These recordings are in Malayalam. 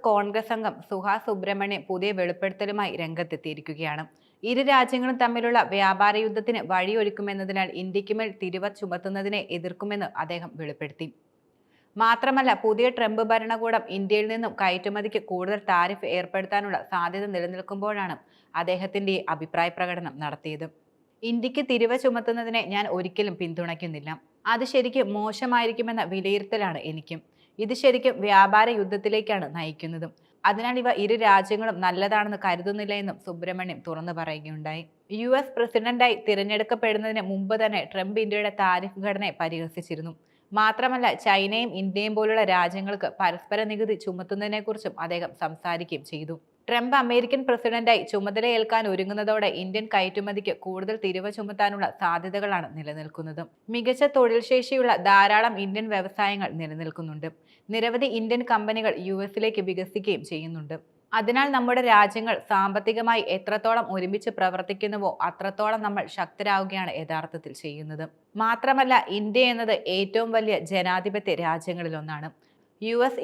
കോൺഗ്രസ് അംഗം സുഹാസ് സുബ്രഹ്മണ്യം പുതിയ വെളിപ്പെടുത്തലുമായി രംഗത്തെത്തിയിരിക്കുകയാണ്. ഇരു രാജ്യങ്ങളും തമ്മിലുള്ള വ്യാപാര യുദ്ധത്തിന് വഴിയൊരുക്കുമെന്നതിനാൽ ഇന്ത്യക്കുമേൽ തിരിവ് ചുമത്തുന്നതിനെ എതിർക്കുമെന്ന് അദ്ദേഹം വെളിപ്പെടുത്തി. മാത്രമല്ല, പുതിയ ട്രംപ് ഭരണകൂടം ഇന്ത്യയിൽ നിന്നും കയറ്റുമതിക്ക് കൂടുതൽ താരിഫ് ഏർപ്പെടുത്താനുള്ള സാധ്യത നിലനിൽക്കുമ്പോഴാണ് അദ്ദേഹത്തിന്റെ ഈ അഭിപ്രായ പ്രകടനം നടത്തിയത്. ഇന്ത്യക്ക് തിരിവ് ചുമത്തുന്നതിനെ ഞാൻ ഒരിക്കലും പിന്തുണയ്ക്കുന്നില്ല. അത് ശരിക്കും മോശമായിരിക്കുമെന്ന വിലയിരുത്തലാണ് എനിക്കും. ഇത് ശരിക്കും വ്യാപാര യുദ്ധത്തിലേക്കാണ് നയിക്കുന്നതും. അതിനാൽ ഇവ ഇരു രാജ്യങ്ങളും നല്ലതാണെന്ന് കരുതുന്നില്ല എന്നും സുബ്രഹ്മണ്യം തുറന്നു പറയുകയുണ്ടായി. പ്രസിഡന്റായി തിരഞ്ഞെടുക്കപ്പെടുന്നതിന് മുമ്പ് തന്നെ ട്രംപ് ഇന്ത്യയുടെ താരിഫ് ഘടനയെ പരിഹസിച്ചിരുന്നു. മാത്രമല്ല, ചൈനയും ഇന്ത്യയും പോലുള്ള രാജ്യങ്ങൾക്ക് പരസ്പര നികുതി ചുമത്തുന്നതിനെക്കുറിച്ചും അദ്ദേഹം സംസാരിക്കുകയും ചെയ്തു. ട്രംപ് അമേരിക്കൻ പ്രസിഡന്റായി ചുമതലയേൽക്കാൻ ഒരുങ്ങുന്നതോടെ ഇന്ത്യൻ കയറ്റുമതിക്ക് കൂടുതൽ തിരിവ് ചുമത്താനുള്ള സാധ്യതകളാണ് നിലനിൽക്കുന്നത്. മികച്ച തൊഴിൽ ശേഷിയുള്ള ധാരാളം ഇന്ത്യൻ വ്യവസായങ്ങൾ നിലനിൽക്കുന്നുണ്ട്. നിരവധി ഇന്ത്യൻ കമ്പനികൾ ലേക്ക് വികസിക്കുകയും ചെയ്യുന്നുണ്ട്. അതിനാൽ നമ്മുടെ രാജ്യങ്ങൾ സാമ്പത്തികമായി എത്രത്തോളം ഒരുമിച്ച് പ്രവർത്തിക്കുന്നുവോ അത്രത്തോളം നമ്മൾ ശക്തരാകുകയാണ് യഥാർത്ഥത്തിൽ ചെയ്യുന്നത്. മാത്രമല്ല, ഇന്ത്യ എന്നത് ഏറ്റവും വലിയ ജനാധിപത്യ രാജ്യങ്ങളിലൊന്നാണ്.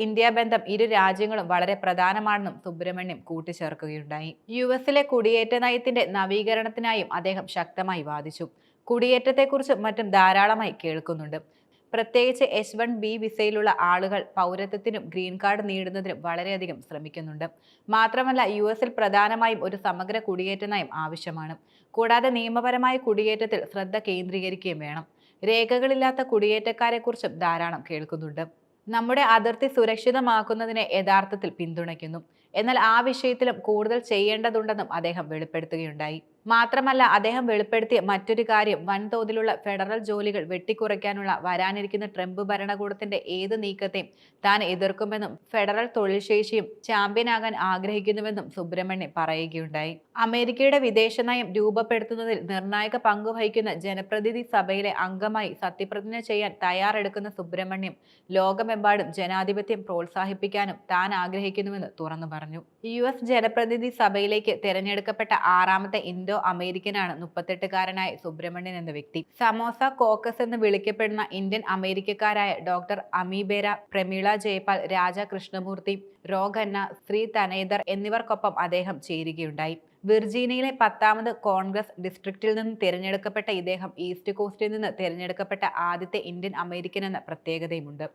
ഇന്ത്യ ബന്ധം ഇരു രാജ്യങ്ങളും വളരെ പ്രധാനമാണെന്നും സുബ്രഹ്മണ്യം കൂട്ടിച്ചേർക്കുകയുണ്ടായി. എസിലെ കുടിയേറ്റ നയത്തിന്റെ നവീകരണത്തിനായും അദ്ദേഹം ശക്തമായി വാദിച്ചു. കുടിയേറ്റത്തെക്കുറിച്ച് മറ്റും ധാരാളമായി കേൾക്കുന്നുണ്ട്. പ്രത്യേകിച്ച് H-1B വിസയിലുള്ള ആളുകൾ പൗരത്വത്തിനും ഗ്രീൻ കാർഡ് നേടുന്നതിനും വളരെയധികം ശ്രമിക്കുന്നുണ്ട്. മാത്രമല്ല, എസിൽ പ്രധാനമായും ഒരു സമഗ്ര കുടിയേറ്റ നയം ആവശ്യമാണ്. കൂടാതെ നിയമപരമായ കുടിയേറ്റത്തിൽ ശ്രദ്ധ കേന്ദ്രീകരിക്കുകയും വേണം. രേഖകളില്ലാത്ത കുടിയേറ്റക്കാരെക്കുറിച്ചും ധാരാളം കേൾക്കുന്നുണ്ട്. നമ്മുടെ അതിർത്തി സുരക്ഷിതമാക്കുന്നതിനെ യഥാർത്ഥത്തിൽ പിന്തുണയ്ക്കുന്നു. എന്നാൽ ആ വിഷയത്തിലും കൂടുതൽ ചെയ്യേണ്ടതുണ്ടെന്നും അദ്ദേഹം വെളിപ്പെടുത്തുകയുണ്ടായി. മാത്രമല്ല, അദ്ദേഹം വെളിപ്പെടുത്തിയ മറ്റൊരു കാര്യം വൻതോതിലുള്ള ഫെഡറൽ ജോലികൾ വെട്ടിക്കുറയ്ക്കാനുള്ള വരാനിരിക്കുന്ന ട്രംപ് ഭരണകൂടത്തിന്റെ ഏത് നീക്കത്തെയും താൻ എതിർക്കുമെന്നും ഫെഡറൽ തൊഴിൽ ശേഷിയും ചാമ്പ്യനാകാൻ ആഗ്രഹിക്കുന്നുവെന്നും സുബ്രഹ്മണ്യം പറയുകയുണ്ടായി. അമേരിക്കയുടെ വിദേശ നയം രൂപപ്പെടുത്തുന്നതിൽ നിർണായക പങ്ക് വഹിക്കുന്ന ജനപ്രതിനിധി സഭയിലെ അംഗമായി സത്യപ്രതിജ്ഞ ചെയ്യാൻ തയ്യാറെടുക്കുന്ന സുബ്രഹ്മണ്യം ലോകമെമ്പാടും ജനാധിപത്യം പ്രോത്സാഹിപ്പിക്കാനും താൻ ആഗ്രഹിക്കുന്നുവെന്ന് തുറന്നു പറഞ്ഞു. ജനപ്രതിനിധി സഭയിലേക്ക് തിരഞ്ഞെടുക്കപ്പെട്ട ആറാമത്തെ ഇൻഡോ അമേരിക്കനാണ് 38-കാരനായ സുബ്രഹ്മണ്യൻ എന്ന വ്യക്തി. സമോസ കോക്കസ് എന്ന് വിളിക്കപ്പെടുന്ന ഇന്ത്യൻ അമേരിക്കക്കാരായ ഡോക്ടർ അമീബേര, പ്രമീള ജയപാൽ, രാജ കൃഷ്ണമൂർത്തി, റോഖന്ന, ശ്രീ തനേദർ എന്നിവർക്കൊപ്പം അദ്ദേഹം ചേരുകയുണ്ടായി. വിർജീനിയയിലെ 10ാമത് കോൺഗ്രസ് ഡിസ്ട്രിക്റ്റിൽ നിന്ന് തിരഞ്ഞെടുക്കപ്പെട്ട ഇദ്ദേഹം ഈസ്റ്റ് കോസ്റ്റിൽ നിന്ന് തിരഞ്ഞെടുക്കപ്പെട്ട ആദ്യത്തെ ഇന്ത്യൻ അമേരിക്കൻ എന്ന പ്രത്യേകതയുമുണ്ട്.